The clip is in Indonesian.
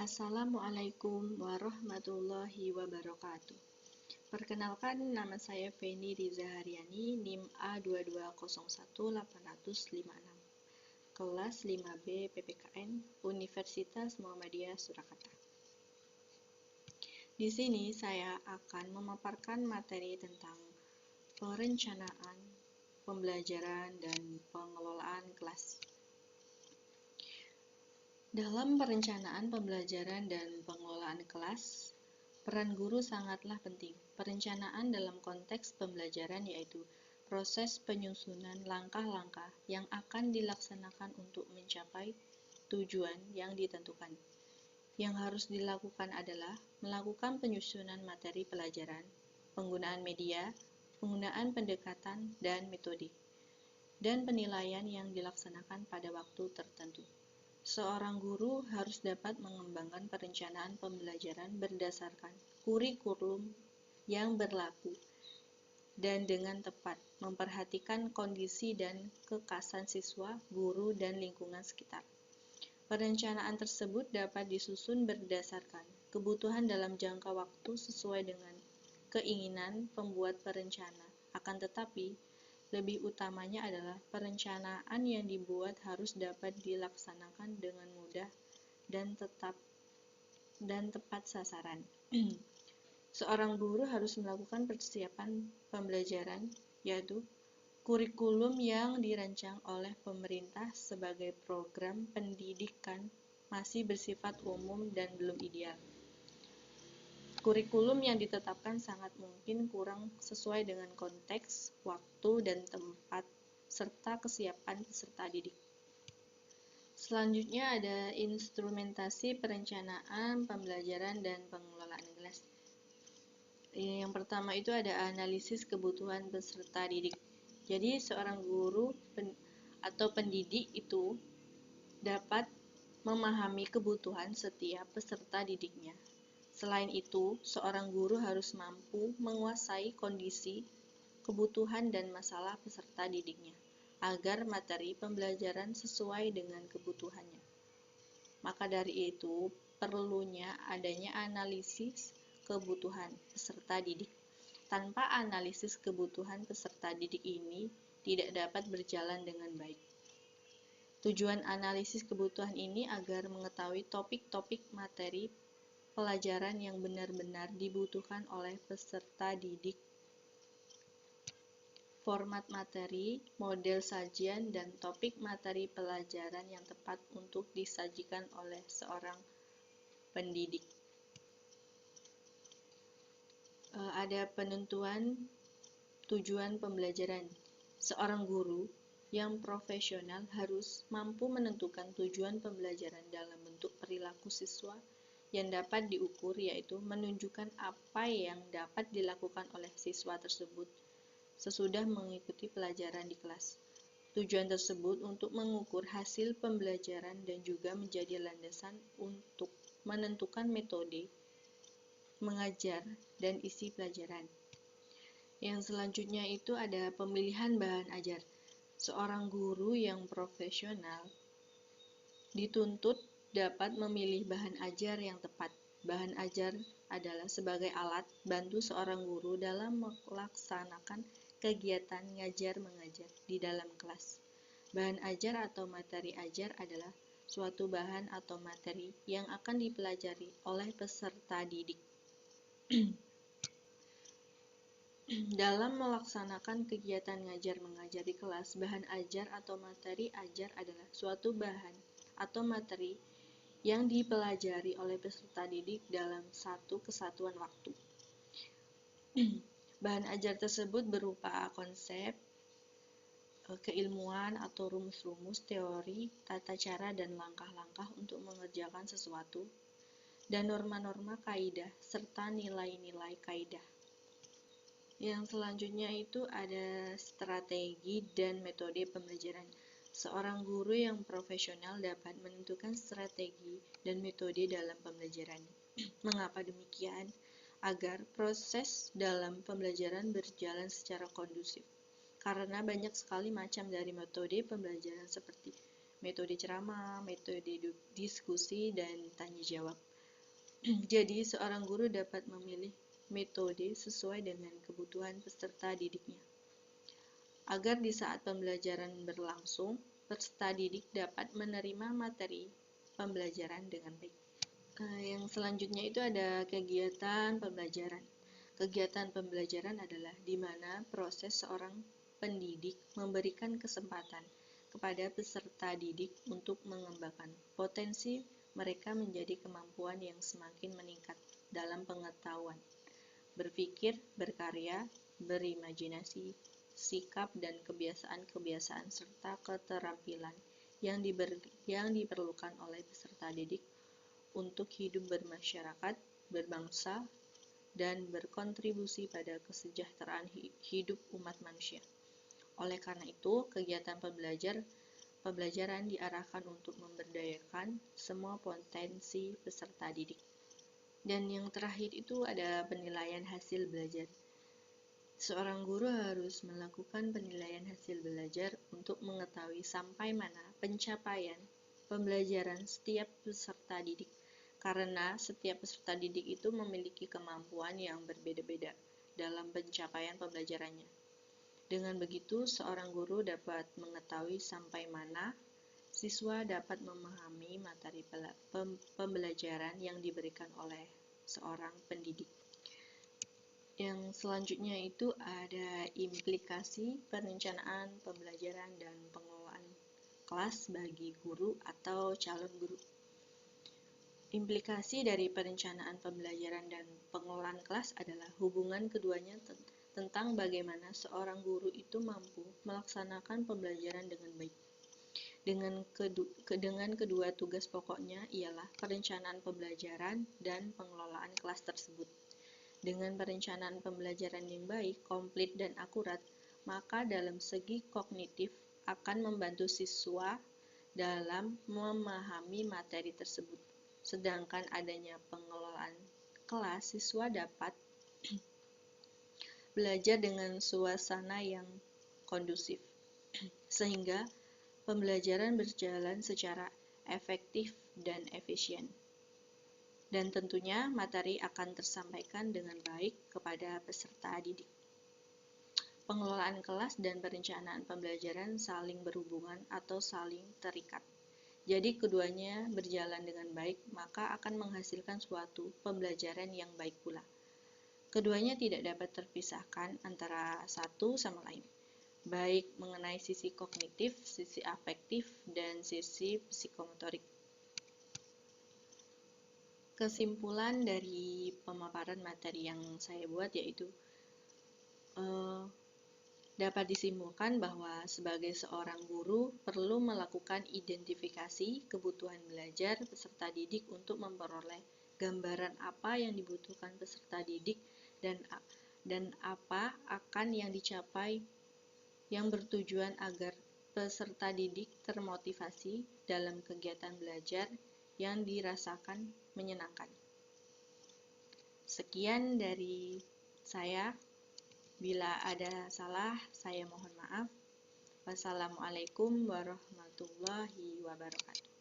Assalamualaikum warahmatullahi wabarakatuh. Perkenalkan, nama saya Feni Riza Haryani, NIM A2201856, kelas 5B PPKN, Universitas Muhammadiyah Surakarta. Di sini saya akan memaparkan materi tentang perencanaan, pembelajaran, dan pengelolaan kelas. Dalam perencanaan pembelajaran dan pengelolaan kelas, peran guru sangatlah penting. Perencanaan dalam konteks pembelajaran yaitu proses penyusunan langkah-langkah yang akan dilaksanakan untuk mencapai tujuan yang ditentukan. Yang harus dilakukan adalah melakukan penyusunan materi pelajaran, penggunaan media, penggunaan pendekatan dan metode, dan penilaian yang dilaksanakan pada waktu tertentu. Seorang guru harus dapat mengembangkan perencanaan pembelajaran berdasarkan kurikulum yang berlaku dan dengan tepat memperhatikan kondisi dan kekhasan siswa, guru, dan lingkungan sekitar. Perencanaan tersebut dapat disusun berdasarkan kebutuhan dalam jangka waktu sesuai dengan keinginan pembuat perencana. Akan tetapi, lebih utamanya adalah perencanaan yang dibuat harus dapat dilaksanakan dengan mudah dan tepat sasaran. Seorang guru harus melakukan persiapan pembelajaran, yaitu kurikulum yang dirancang oleh pemerintah sebagai program pendidikan masih bersifat umum dan belum ideal. Kurikulum yang ditetapkan sangat mungkin kurang sesuai dengan konteks, waktu, dan tempat, serta kesiapan peserta didik. Selanjutnya ada instrumentasi perencanaan, pembelajaran, dan pengelolaan kelas. Yang pertama itu ada analisis kebutuhan peserta didik. Jadi seorang guru atau pendidik itu dapat memahami kebutuhan setiap peserta didiknya. Selain itu, seorang guru harus mampu menguasai kondisi, kebutuhan, dan masalah peserta didiknya, agar materi pembelajaran sesuai dengan kebutuhannya. Maka dari itu, perlunya adanya analisis kebutuhan peserta didik. Tanpa analisis kebutuhan peserta didik ini tidak dapat berjalan dengan baik. Tujuan analisis kebutuhan ini agar mengetahui topik-topik materi pelajaran yang benar-benar dibutuhkan oleh peserta didik, format materi, model sajian, dan topik materi pelajaran yang tepat untuk disajikan oleh seorang pendidik. Ada penentuan tujuan pembelajaran. Seorang guru yang profesional harus mampu menentukan tujuan pembelajaran dalam bentuk perilaku siswa yang dapat diukur, yaitu menunjukkan apa yang dapat dilakukan oleh siswa tersebut sesudah mengikuti pelajaran di kelas. Tujuan tersebut untuk mengukur hasil pembelajaran dan juga menjadi landasan untuk menentukan metode mengajar dan isi pelajaran. Yang selanjutnya itu ada pemilihan bahan ajar. Seorang guru yang profesional dituntut dapat memilih bahan ajar yang tepat. Bahan ajar adalah sebagai alat bantu seorang guru dalam melaksanakan kegiatan ngajar-mengajar di dalam kelas. Bahan ajar atau materi ajar adalah suatu bahan atau materi yang akan dipelajari oleh peserta didik. Dalam melaksanakan kegiatan ngajar-mengajar di kelas, bahan ajar atau materi ajar adalah suatu bahan atau materi yang dipelajari oleh peserta didik dalam satu kesatuan waktu. Bahan ajar tersebut berupa konsep, keilmuan atau rumus-rumus, teori, tata cara, dan langkah-langkah untuk mengerjakan sesuatu, dan norma-norma kaidah, serta nilai-nilai kaidah. Yang selanjutnya itu ada strategi dan metode pembelajaran. Seorang guru yang profesional dapat menentukan strategi dan metode dalam pembelajaran. Mengapa demikian? Agar proses dalam pembelajaran berjalan secara kondusif. Karena banyak sekali macam dari metode pembelajaran seperti metode ceramah, metode diskusi, dan tanya jawab. Jadi, seorang guru dapat memilih metode sesuai dengan kebutuhan peserta didiknya, agar di saat pembelajaran berlangsung, peserta didik dapat menerima materi pembelajaran dengan baik. Yang selanjutnya itu ada kegiatan pembelajaran. Kegiatan pembelajaran adalah di mana proses seorang pendidik memberikan kesempatan kepada peserta didik untuk mengembangkan potensi mereka menjadi kemampuan yang semakin meningkat dalam pengetahuan, berpikir, berkarya, berimajinasi, sikap dan kebiasaan-kebiasaan serta keterampilan yang diperlukan oleh peserta didik untuk hidup bermasyarakat, berbangsa, dan berkontribusi pada kesejahteraan hidup umat manusia. Oleh karena itu, kegiatan pembelajaran diarahkan untuk memberdayakan semua potensi peserta didik. Dan yang terakhir itu ada penilaian hasil belajar. Seorang guru harus melakukan penilaian hasil belajar untuk mengetahui sampai mana pencapaian pembelajaran setiap peserta didik, karena setiap peserta didik itu memiliki kemampuan yang berbeda-beda dalam pencapaian pembelajarannya. Dengan begitu, seorang guru dapat mengetahui sampai mana siswa dapat memahami materi pembelajaran yang diberikan oleh seorang pendidik. Yang selanjutnya itu ada implikasi perencanaan pembelajaran dan pengelolaan kelas bagi guru atau calon guru. Implikasi dari perencanaan pembelajaran dan pengelolaan kelas adalah hubungan keduanya tentang bagaimana seorang guru itu mampu melaksanakan pembelajaran dengan baik. Dengan kedua tugas pokoknya ialah perencanaan pembelajaran dan pengelolaan kelas tersebut. Dengan perencanaan pembelajaran yang baik, komplit, dan akurat, maka dalam segi kognitif akan membantu siswa dalam memahami materi tersebut. Sedangkan adanya pengelolaan kelas, siswa dapat belajar dengan suasana yang kondusif, sehingga pembelajaran berjalan secara efektif dan efisien. Dan tentunya materi akan tersampaikan dengan baik kepada peserta didik. Pengelolaan kelas dan perencanaan pembelajaran saling berhubungan atau saling terikat. Jadi keduanya berjalan dengan baik, maka akan menghasilkan suatu pembelajaran yang baik pula. Keduanya tidak dapat terpisahkan antara satu sama lain, baik mengenai sisi kognitif, sisi afektif, dan sisi psikomotorik. Kesimpulan dari pemaparan materi yang saya buat yaitu dapat disimpulkan bahwa sebagai seorang guru perlu melakukan identifikasi kebutuhan belajar peserta didik untuk memperoleh gambaran apa yang dibutuhkan peserta didik dan apa akan yang dicapai yang bertujuan agar peserta didik termotivasi dalam kegiatan belajar yang dirasakan menyenangkan. Sekian dari saya. Bila ada salah, saya mohon maaf. Wassalamualaikum warahmatullahi wabarakatuh.